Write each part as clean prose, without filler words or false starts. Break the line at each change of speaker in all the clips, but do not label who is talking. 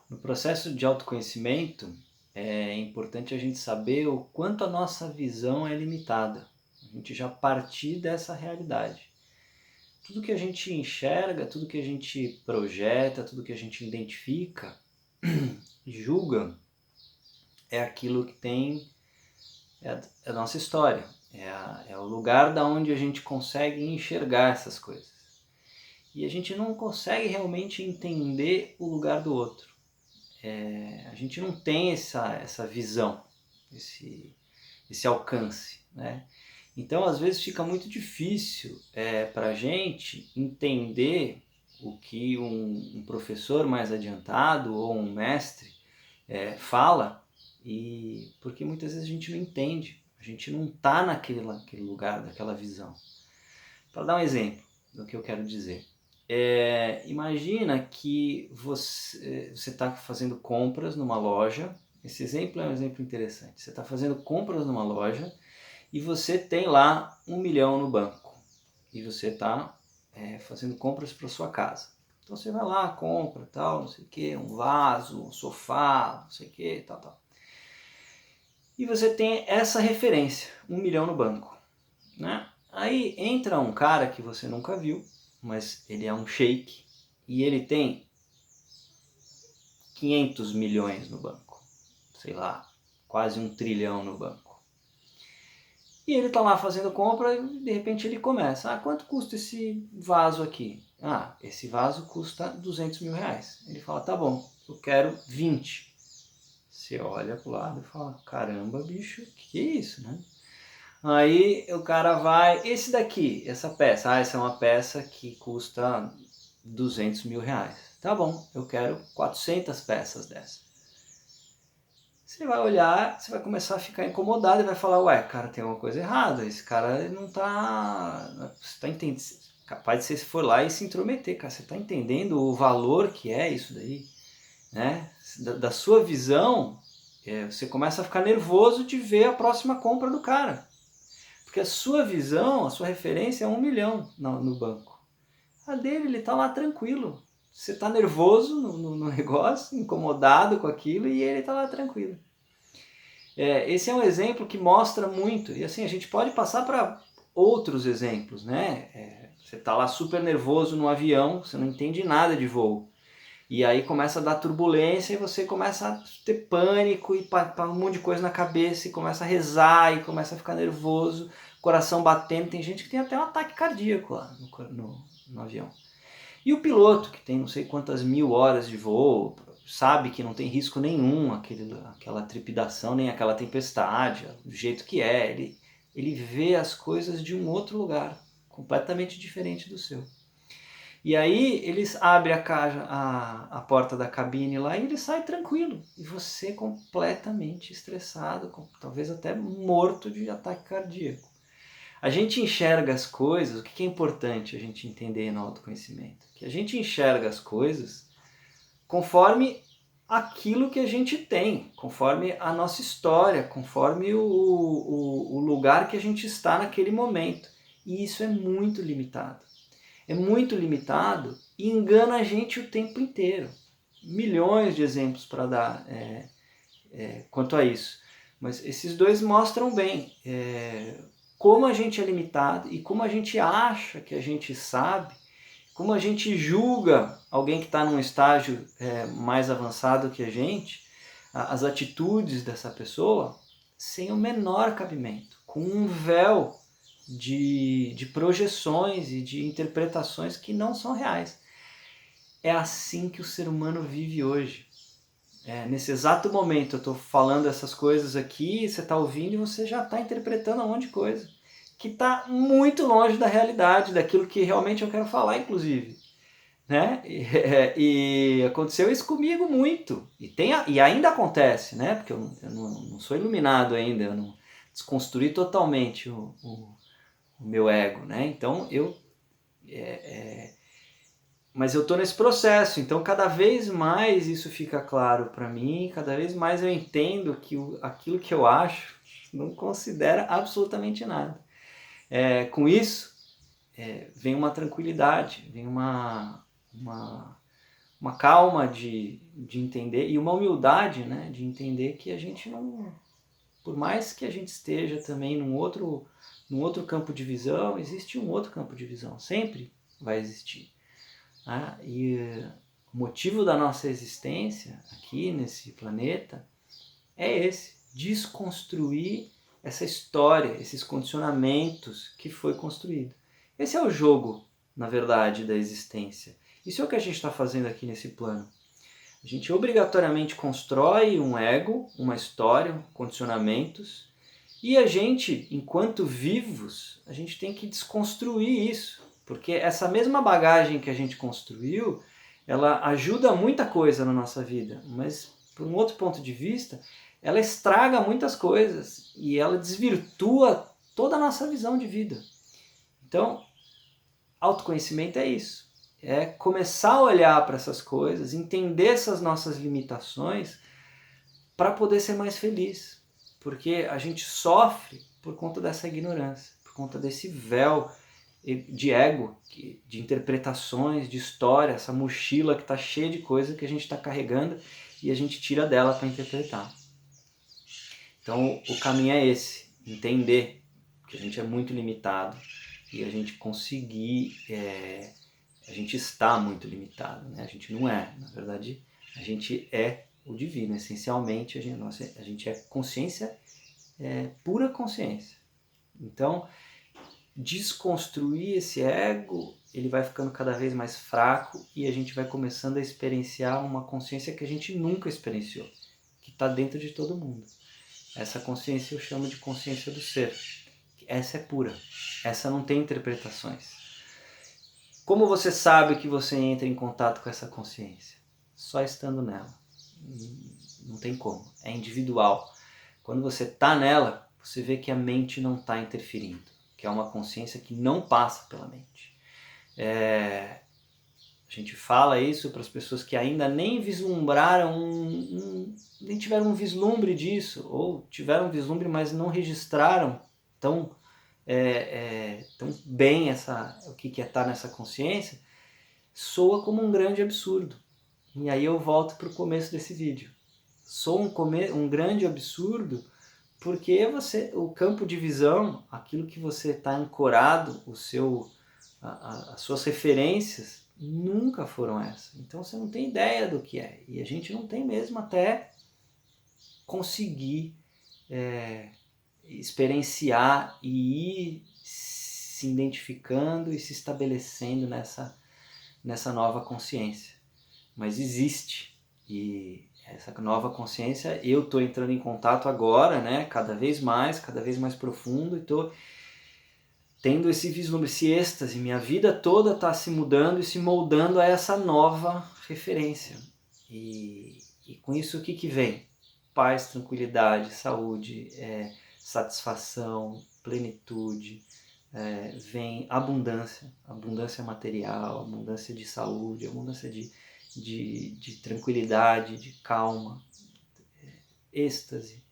No processo de autoconhecimento, é importante a gente saber o quanto a nossa visão é limitada. A gente já partir dessa realidade. Tudo que a gente enxerga, tudo que a gente projeta, tudo que a gente identifica, julga, é aquilo que tem, é a nossa história. É o lugar da onde a gente consegue enxergar essas coisas. E a gente não consegue realmente entender o lugar do outro. A gente não tem essa visão, esse alcance, né? Então, às vezes, fica muito difícil para a gente entender o que um professor mais adiantado ou um mestre fala, porque muitas vezes a gente não entende, a gente não está naquele lugar, daquela visão. Para dar um exemplo do que eu quero dizer. Imagina que você está fazendo compras numa loja. Esse exemplo é um exemplo interessante. Você está fazendo compras numa loja e você tem lá 1 milhão no banco. E você está fazendo compras para sua casa. Então você vai lá, compra, tal, não sei o que, um vaso, um sofá, não sei o que, tal, tal. E você tem essa referência, 1 milhão no banco, né? Aí entra um cara que você nunca viu, mas ele é um sheik e ele tem 500 milhões no banco, sei lá, quase 1 trilhão no banco. E ele está lá fazendo compra e de repente ele começa, quanto custa esse vaso aqui? Esse vaso custa 200 mil reais. Ele fala, tá bom, eu quero 20. Você olha pro lado e fala, caramba bicho, que é isso, né? Aí o cara vai, esse daqui, essa peça, essa é uma peça que custa 200 mil reais. Tá bom, eu quero 400 peças dessa. Você vai olhar, você vai começar a ficar incomodado e vai falar, ué, cara, tem alguma coisa errada, esse cara não tá... Você tá entendendo, capaz de você for lá e se intrometer, cara, você tá entendendo o valor que é isso daí, né? Da sua visão, você começa a ficar nervoso de ver a próxima compra do cara. Porque a sua visão, a sua referência é 1 milhão no banco. A dele, ele está lá tranquilo. Você está nervoso no negócio, incomodado com aquilo, e ele está lá tranquilo. Esse é um exemplo que mostra muito. E assim, a gente pode passar para outros exemplos, né? Você está lá super nervoso no avião, você não entende nada de voo. E aí começa a dar turbulência e você começa a ter pânico e um monte de coisa na cabeça e começa a rezar e começa a ficar nervoso, coração batendo. Tem gente que tem até um ataque cardíaco lá no avião. E o piloto, que tem não sei quantas mil horas de voo, sabe que não tem risco nenhum aquela trepidação, nem aquela tempestade, do jeito que é. Ele vê as coisas de um outro lugar, completamente diferente do seu. E aí eles abrem a porta da cabine lá e ele sai tranquilo. E você completamente estressado, talvez até morto de ataque cardíaco. A gente enxerga as coisas, o que é importante a gente entender no autoconhecimento? Que a gente enxerga as coisas conforme aquilo que a gente tem, conforme a nossa história, conforme o lugar que a gente está naquele momento. E isso é muito limitado. É muito limitado e engana a gente o tempo inteiro. Milhões de exemplos para dar quanto a isso. Mas esses dois mostram bem como a gente é limitado e como a gente acha que a gente sabe, como a gente julga alguém que está num estágio mais avançado que a gente, as atitudes dessa pessoa, sem o menor cabimento, com um véu de projeções e de interpretações que não são reais. É assim que o ser humano vive hoje. Nesse exato momento eu estou falando essas coisas aqui, você está ouvindo e você já está interpretando um monte de coisa que está muito longe da realidade, daquilo que realmente eu quero falar, inclusive. Né? E aconteceu isso comigo muito. E ainda acontece, né? Porque eu não sou iluminado ainda, eu não desconstruí totalmente o meu ego, né? Então mas eu estou nesse processo, então cada vez mais isso fica claro para mim, cada vez mais eu entendo que aquilo que eu acho não considera absolutamente nada. Com isso vem uma tranquilidade, vem uma uma calma de entender e uma humildade, né, de entender que a gente não, por mais que a gente esteja também num outro campo de visão, existe um outro campo de visão, sempre vai existir. Né? E o motivo da nossa existência aqui nesse planeta é esse, desconstruir essa história, esses condicionamentos que foi construído. Esse é o jogo, na verdade, da existência. Isso é o que a gente está fazendo aqui nesse plano. A gente obrigatoriamente constrói um ego, uma história, condicionamentos, e a gente, enquanto vivos, a gente tem que desconstruir isso, porque essa mesma bagagem que a gente construiu, ela ajuda muita coisa na nossa vida, mas por um outro ponto de vista, ela estraga muitas coisas e ela desvirtua toda a nossa visão de vida. Então, autoconhecimento é isso. É começar a olhar para essas coisas, entender essas nossas limitações para poder ser mais feliz. Porque a gente sofre por conta dessa ignorância, por conta desse véu de ego, de interpretações, de história, essa mochila que está cheia de coisa que a gente está carregando e a gente tira dela para interpretar. Então o caminho é esse, entender que a gente é muito limitado e a gente conseguir, a gente está muito limitado, né? A gente não é, na verdade a gente é o divino, essencialmente a gente é consciência, pura consciência. Então desconstruir esse ego, ele vai ficando cada vez mais fraco e a gente vai começando a experienciar uma consciência que a gente nunca experienciou, que está dentro de todo mundo. Essa consciência eu chamo de consciência do ser. Essa é pura. Essa não tem interpretações. Como você sabe que você entra em contato com essa consciência? Só estando nela. Não tem como. É individual. Quando você está nela, você vê que a mente não está interferindo. Que é uma consciência que não passa pela mente. A gente fala isso para as pessoas que ainda nem vislumbraram, nem tiveram um vislumbre disso, ou tiveram um vislumbre, mas não registraram tão bem o que é estar nessa consciência, soa como um grande absurdo. E aí eu volto para o começo desse vídeo. Soa um grande absurdo porque o campo de visão, aquilo que você está ancorado, as suas referências, nunca foram essas. Então você não tem ideia do que é. E a gente não tem mesmo até conseguir experienciar e ir se identificando e se estabelecendo nessa nova consciência. Mas existe. E essa nova consciência, eu estou entrando em contato agora, né? Cada vez mais profundo, e estou tendo esse vislumbre, esse êxtase. Minha vida toda está se mudando e se moldando a essa nova referência. E com isso o que vem? Paz, tranquilidade, saúde, satisfação, plenitude, vem abundância material, abundância de saúde, abundância de tranquilidade, de calma, êxtase.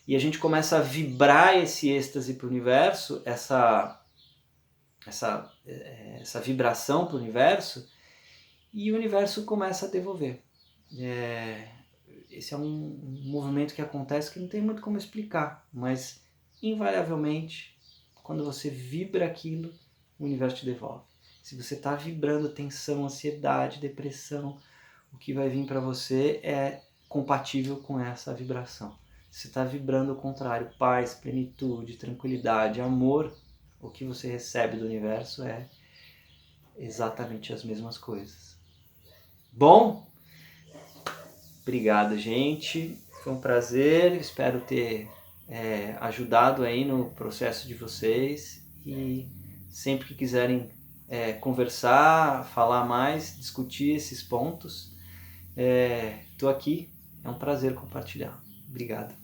E a gente começa a vibrar esse êxtase para o universo, essa vibração para o universo, e o universo começa a devolver. Esse é um movimento que acontece que não tem muito como explicar, mas invariavelmente, quando você vibra aquilo, o universo te devolve. Se você está vibrando tensão, ansiedade, depressão, o que vai vir para você é compatível com essa vibração. Se você está vibrando o contrário, paz, plenitude, tranquilidade, amor, o que você recebe do universo é exatamente as mesmas coisas. Bom? Obrigado, gente. Foi um prazer. Espero ter ajudado aí no processo de vocês. E sempre que quiserem conversar, falar mais, discutir esses pontos, estou aqui. É um prazer compartilhar. Obrigado.